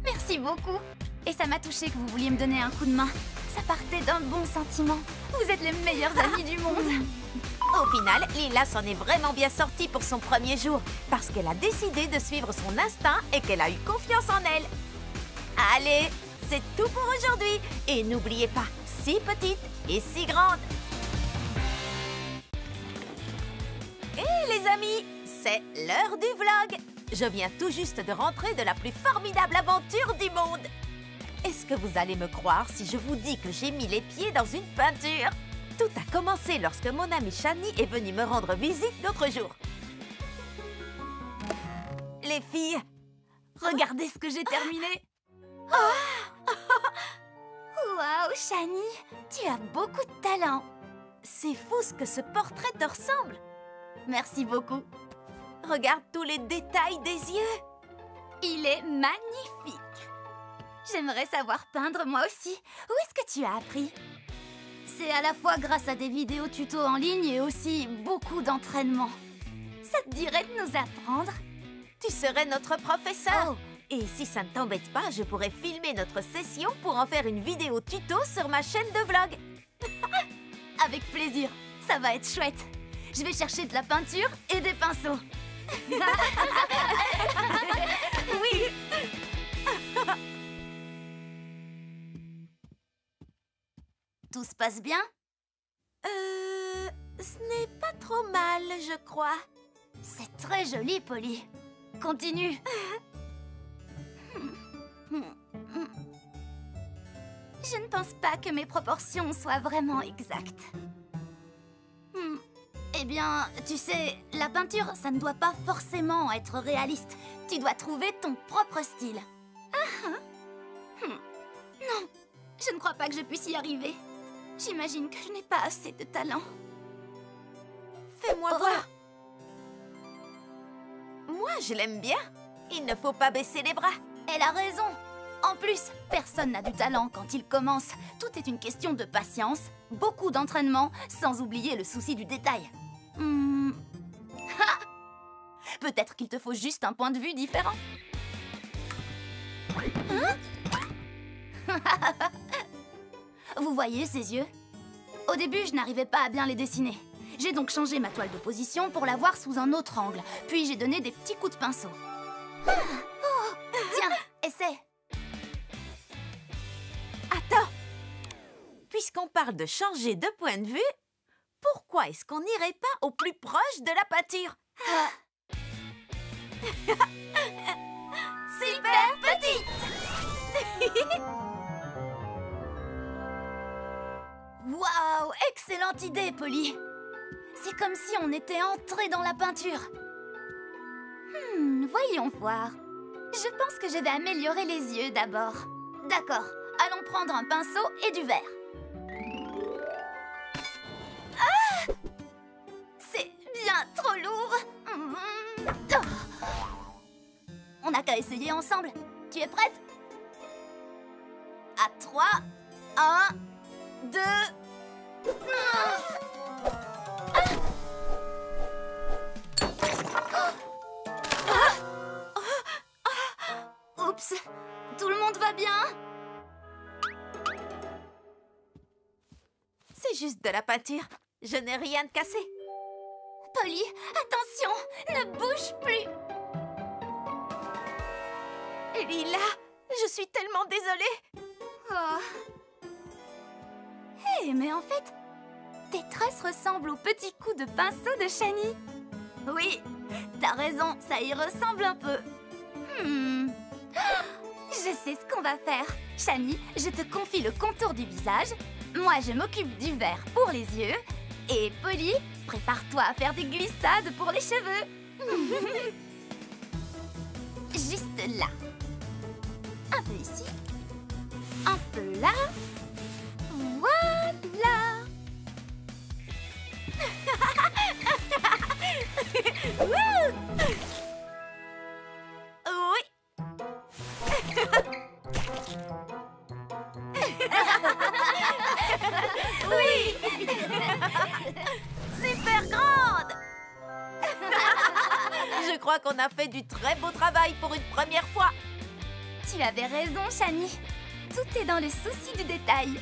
Merci beaucoup. Et ça m'a touché que vous vouliez me donner un coup de main. Ça partait d'un bon sentiment. Vous êtes les meilleurs amis du monde. Au final, Lila s'en est vraiment bien sortie pour son premier jour parce qu'elle a décidé de suivre son instinct et qu'elle a eu confiance en elle. Allez, c'est tout pour aujourd'hui. Et n'oubliez pas, si petite et si grande. C'est l'heure du vlog. Je viens tout juste de rentrer de la plus formidable aventure du monde. Est-ce que vous allez me croire si je vous dis que j'ai mis les pieds dans une peinture? Tout a commencé lorsque mon amie Shani est venue me rendre visite l'autre jour. Les filles, Regardez ce que j'ai terminé. Waouh, Shani, tu as beaucoup de talent. c'est fou ce que ce portrait te ressemble. Merci beaucoup. Regarde tous les détails des yeux. Il est magnifique. J'aimerais savoir peindre moi aussi. Où est-ce que tu as appris? C'est à la fois grâce à des vidéos tutos en ligne et aussi beaucoup d'entraînement. Ça te dirait de nous apprendre? Tu serais notre professeur. Oh. Et si ça ne t'embête pas, je pourrais filmer notre session pour en faire une vidéo tuto sur ma chaîne de vlog. Avec plaisir, ça va être chouette. Je vais chercher de la peinture et des pinceaux. Oui. Tout se passe bien? Ce n'est pas trop mal, je crois. C'est très joli, Polly. Continue. Je ne pense pas que mes proportions soient vraiment exactes. Eh bien, tu sais, la peinture, ça ne doit pas forcément être réaliste. Tu dois trouver ton propre style. Non, je ne crois pas que je puisse y arriver. J'imagine que je n'ai pas assez de talent. Fais-moi Oh. voir. Moi, je l'aime bien. Il ne faut pas baisser les bras. Elle a raison. En plus, personne n'a du talent quand il commence. Tout est une question de patience, beaucoup d'entraînement, sans oublier le souci du détail. Ha! Peut-être qu'il te faut juste un point de vue différent. Hein? Vous voyez ces yeux? Au début, je n'arrivais pas à bien les dessiner. J'ai donc changé ma toile de position pour la voir sous un autre angle. Puis j'ai donné des petits coups de pinceau. Oh, tiens, essaie. Attends. Puisqu'on parle de changer de point de vue, pourquoi est-ce qu'on n'irait pas au plus proche de la peinture? Super petite. Waouh, excellente idée, Polly. C'est comme si on était entré dans la peinture. Voyons voir. Je pense que je vais améliorer les yeux d'abord. D'accord, allons prendre un pinceau et du verre. Ah! C'est bien trop lourd. On n'a qu'à essayer ensemble. Tu es prête? À 3, 1, 2... Oups, tout le monde va bien? C'est juste de la peinture. Je n'ai rien de cassé. Polly, attention, ne bouge plus. Lila, je suis tellement désolée. Oh. Hé, mais en fait, tes tresses ressemblent aux petits coups de pinceau de Shani. Oui, t'as raison, ça y ressemble un peu. Je sais ce qu'on va faire. Shani, je te confie le contour du visage. Moi, je m'occupe du vert pour les yeux. Et Polly, prépare-toi à faire des glissades pour les cheveux. Juste là. Un peu ici. Un peu là. Voilà. Oui. Oui. Super grande. Je crois qu'on a fait du très beau travail pour une première fois. Tu avais raison, Shani. Tout est dans le souci du détail.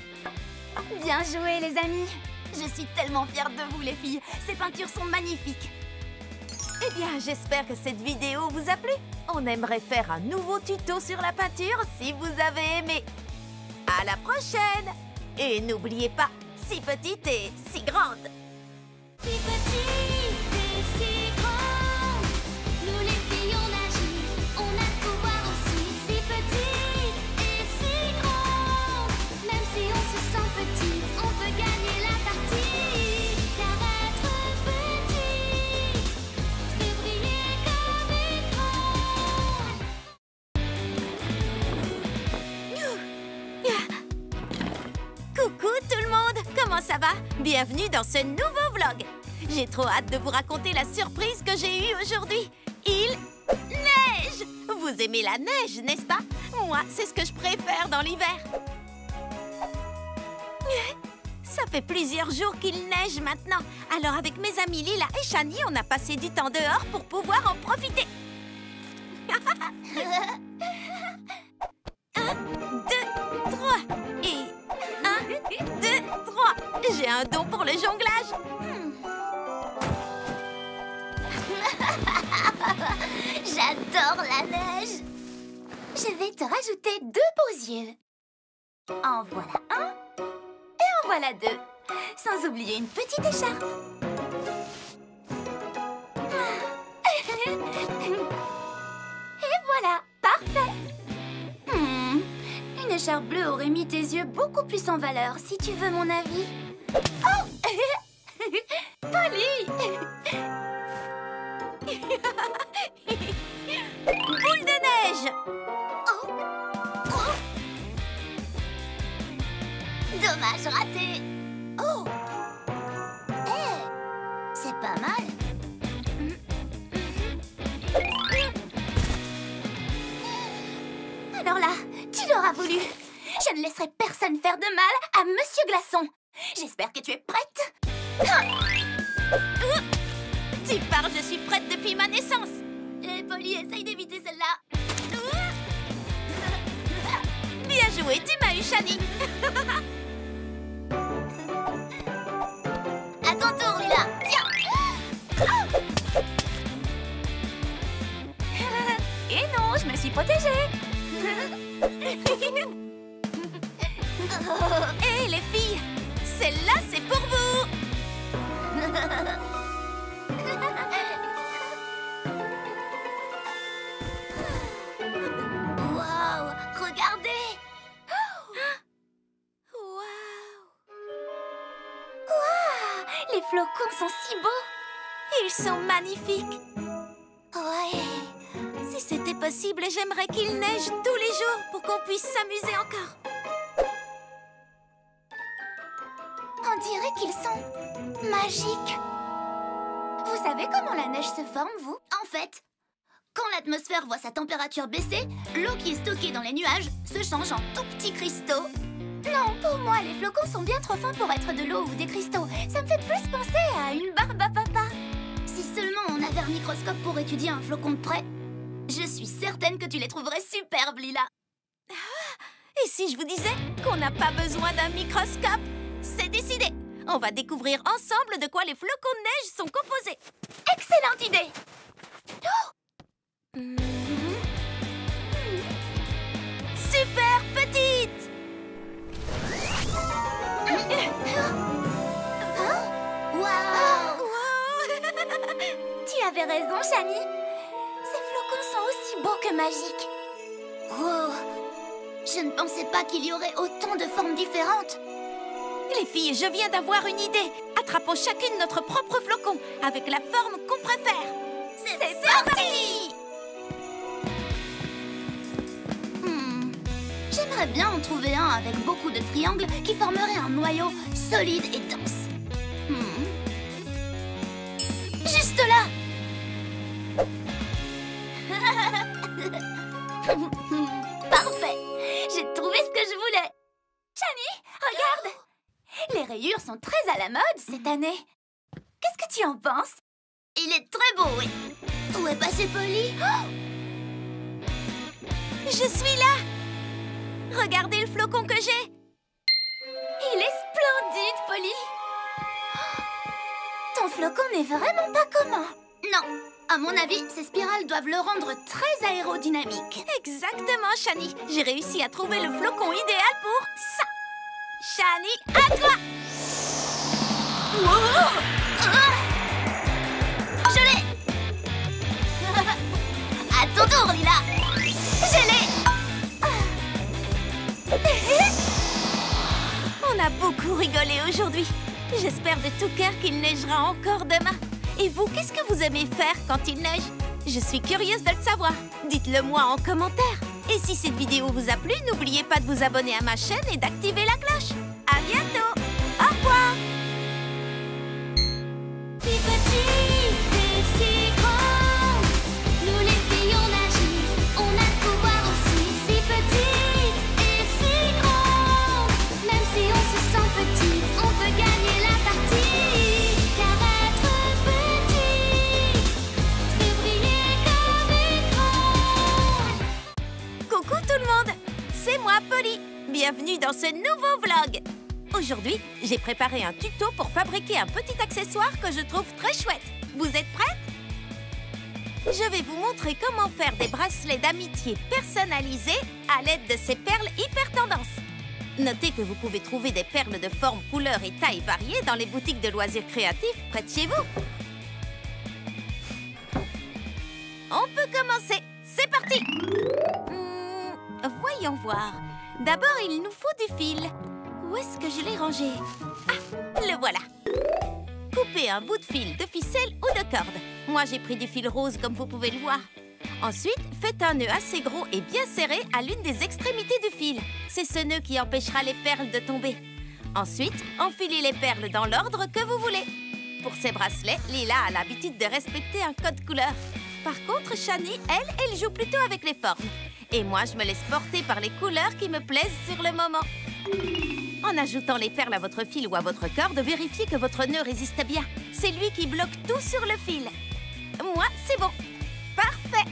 Bien joué, les amis. Je suis tellement fière de vous, les filles. Ces peintures sont magnifiques. Eh bien, j'espère que cette vidéo vous a plu. On aimerait faire un nouveau tuto sur la peinture si vous avez aimé. À la prochaine. Et n'oubliez pas, si petite et si grande. Si petite et si grande, bienvenue dans ce nouveau vlog. J'ai trop hâte de vous raconter la surprise que j'ai eue aujourd'hui. Il neige! Vous aimez la neige, n'est-ce pas? Moi, c'est ce que je préfère dans l'hiver. Ça fait plusieurs jours qu'il neige maintenant. Alors avec mes amis Lila et Shani, on a passé du temps dehors pour pouvoir en profiter. 1, 2, 3 et 1, 2, 3. J'ai un don pour le jonglage. J'adore la neige. Je vais te rajouter 2 beaux yeux. En voilà un et en voilà 2. Sans oublier une petite écharpe. Et voilà, parfait. Une écharpe bleue aurait mis tes yeux beaucoup plus en valeur, si tu veux mon avis. Oh Polly! Boule de neige! Dommage raté. Oh. C'est pas mal. Alors là, tu l'auras voulu. Je ne laisserai personne faire de mal à Monsieur Glaçon. J'espère que tu es prête. Tu parles, je suis prête depuis ma naissance. Polly, essaye d'éviter celle-là. Bien joué, tu m'as eu, Shani. À ton tour, Lila. Tiens. Et non, je me suis protégée. Hé, les filles, celle-là, c'est pour vous. Waouh, regardez. Les flocons sont si beaux. Ils sont magnifiques. Ouais. Si c'était possible, j'aimerais qu'il neige tous les jours pour qu'on puisse s'amuser encore. On dirait qu'ils sont magiques. Vous savez comment la neige se forme, vous? En fait, quand l'atmosphère voit sa température baisser, l'eau qui est stockée dans les nuages se change en tout petits cristaux. Non, pour moi, les flocons sont bien trop fins pour être de l'eau ou des cristaux. Ça me fait plus penser à une barbe à papa. Si seulement on avait un microscope pour étudier un flocon de près, je suis certaine que tu les trouverais superbes, Lila. Et si je vous disais qu'on n'a pas besoin d'un microscope? C'est décidé. On va découvrir ensemble de quoi les flocons de neige sont composés. Excellente idée. Super petite. Waouh! Tu avais raison, Shani. Ces flocons sont aussi beaux que magiques. Oh! Je ne pensais pas qu'il y aurait autant de formes différentes. Les filles, je viens d'avoir une idée. Attrapons chacune notre propre flocon avec la forme qu'on préfère. C'est parti! J'aimerais bien en trouver un avec beaucoup de triangles qui formerait un noyau solide et dense. Juste là! Parfait! J'ai trouvé ce que je voulais. Shani, regarde! Les rayures sont très à la mode cette année. Qu'est-ce que tu en penses? Il est très beau, oui. Où est passé Polly? Je suis là. Regardez le flocon que j'ai. Il est splendide, Polly. Ton flocon n'est vraiment pas commun. Non, à mon avis, ces spirales doivent le rendre très aérodynamique. Exactement, Shani. J'ai réussi à trouver le flocon idéal pour ça. Shani, à toi. Je l'ai. À ton tour, Lila. Je l'ai. On a beaucoup rigolé aujourd'hui. J'espère de tout cœur qu'il neigera encore demain. Et vous, qu'est-ce que vous aimez faire quand il neige? Je suis curieuse de le savoir. Dites-le moi en commentaire. Et si cette vidéo vous a plu, n'oubliez pas de vous abonner à ma chaîne et d'activer la cloche. À bientôt. Au revoir. petites et si grandes, nous les filles on agit, on a le pouvoir aussi. Si petites et si grandes, même si on se sent petite, on peut gagner la partie. Car être petite, c'est briller comme écran. Coucou tout le monde, c'est moi Polly. Bienvenue dans ce nouveau vlog. Aujourd'hui, j'ai préparé un tuto pour fabriquer un petit accessoire que je trouve très chouette. Vous êtes prêtes? Je vais vous montrer comment faire des bracelets d'amitié personnalisés à l'aide de ces perles hyper tendance. Notez que vous pouvez trouver des perles de formes, couleurs et tailles variées dans les boutiques de loisirs créatifs près de chez vous. On peut commencer. C'est parti! Voyons voir. D'abord, il nous faut du fil. Où est-ce que je l'ai rangé? Ah, le voilà. Coupez un bout de fil de ficelle ou de corde. Moi, j'ai pris du fil rose comme vous pouvez le voir. Ensuite, faites un nœud assez gros et bien serré à l'une des extrémités du fil. C'est ce nœud qui empêchera les perles de tomber. Ensuite, enfilez les perles dans l'ordre que vous voulez. Pour ces bracelets, Lila a l'habitude de respecter un code couleur. Par contre, Shani, elle joue plutôt avec les formes. Et moi, je me laisse porter par les couleurs qui me plaisent sur le moment. En ajoutant les perles à votre fil ou à votre corde, vérifiez que votre nœud résiste bien. C'est lui qui bloque tout sur le fil. Moi, c'est bon. Parfait.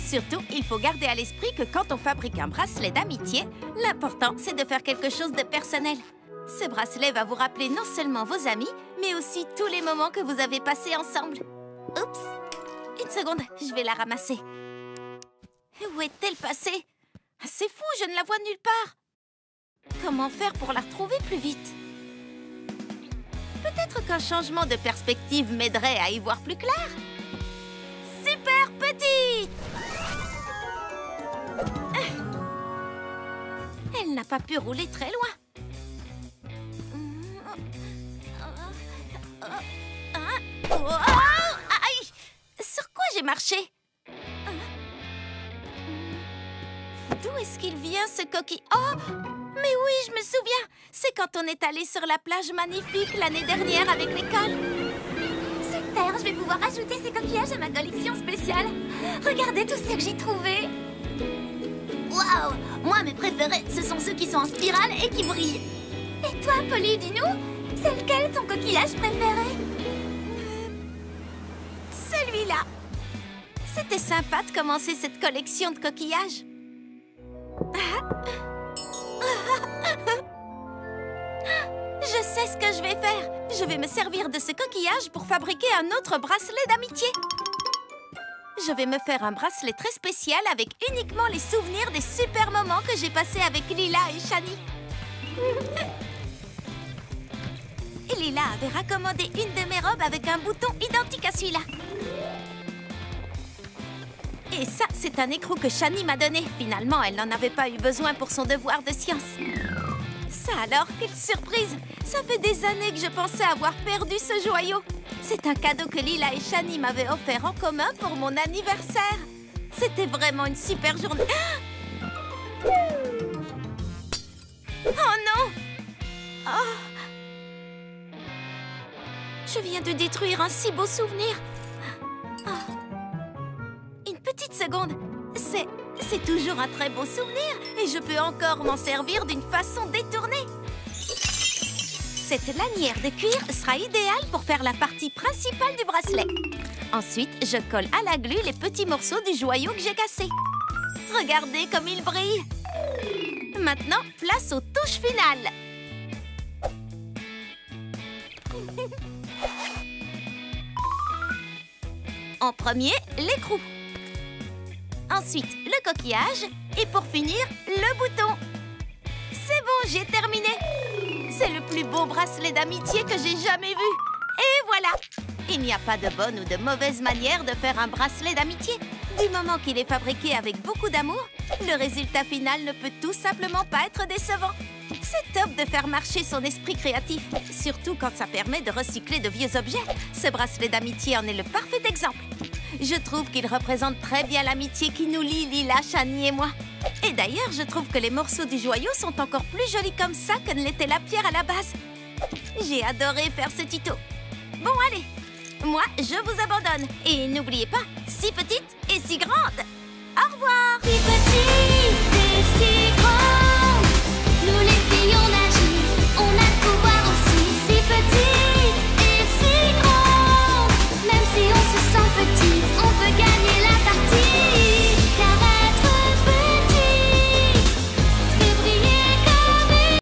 Surtout, il faut garder à l'esprit que quand on fabrique un bracelet d'amitié, l'important, c'est de faire quelque chose de personnel. Ce bracelet va vous rappeler non seulement vos amis, mais aussi tous les moments que vous avez passés ensemble. Oups. Une seconde, je vais la ramasser. Où est-elle passée? C'est fou, je ne la vois nulle part. Comment faire pour la retrouver plus vite? Peut-être qu'un changement de perspective m'aiderait à y voir plus clair. Super petite! Elle n'a pas pu rouler très loin. Oh, aïe! Sur quoi j'ai marché? D'où est-ce qu'il vient, ce coquille? Oh! Mais oui, je me souviens. C'est quand on est allé sur la plage magnifique l'année dernière avec l'école. Super, je vais pouvoir ajouter ces coquillages à ma collection spéciale. Regardez tous ceux que j'ai trouvés. Waouh! Moi, mes préférés, ce sont ceux qui sont en spirale et qui brillent. Et toi, Polly, dis-nous, c'est lequel ton coquillage préféré? Celui-là. C'était sympa de commencer cette collection de coquillages. Je sais ce que je vais faire. Je vais me servir de ce coquillage pour fabriquer un autre bracelet d'amitié. Je vais me faire un bracelet très spécial avec uniquement les souvenirs des super moments que j'ai passés avec Lila et Shani. Et Lila avait raccommandé une de mes robes avec un bouton identique à celui-là. Et ça, c'est un écrou que Shani m'a donné. Finalement, elle n'en avait pas eu besoin pour son devoir de science. Ça alors, quelle surprise! Ça fait des années que je pensais avoir perdu ce joyau. C'est un cadeau que Lila et Shani m'avaient offert en commun pour mon anniversaire. C'était vraiment une super journée. Oh non! Oh! Je viens de détruire un si beau souvenir. Oh. Une petite seconde. C'est toujours un très beau souvenir et je peux encore m'en servir d'une façon détournée. Cette lanière de cuir sera idéale pour faire la partie principale du bracelet. Ensuite, je colle à la glu les petits morceaux du joyau que j'ai cassé. Regardez comme il brille. Maintenant, place aux touches finales. En premier, l'écrou. Ensuite, le coquillage. Et pour finir, le bouton. C'est bon, j'ai terminé. C'est le plus beau bracelet d'amitié que j'ai jamais vu. Et voilà. Il n'y a pas de bonne ou de mauvaise manière de faire un bracelet d'amitié. Du moment qu'il est fabriqué avec beaucoup d'amour, le résultat final ne peut tout simplement pas être décevant. C'est top de faire marcher son esprit créatif, surtout quand ça permet de recycler de vieux objets. Ce bracelet d'amitié en est le parfait exemple. Je trouve qu'il représente très bien l'amitié qui nous lie, Lila, Shani et moi. Et d'ailleurs, je trouve que les morceaux du joyau sont encore plus jolis comme ça que ne l'était la pierre à la base. J'ai adoré faire ce tuto. Bon, allez, moi, je vous abandonne. Et n'oubliez pas, si petite,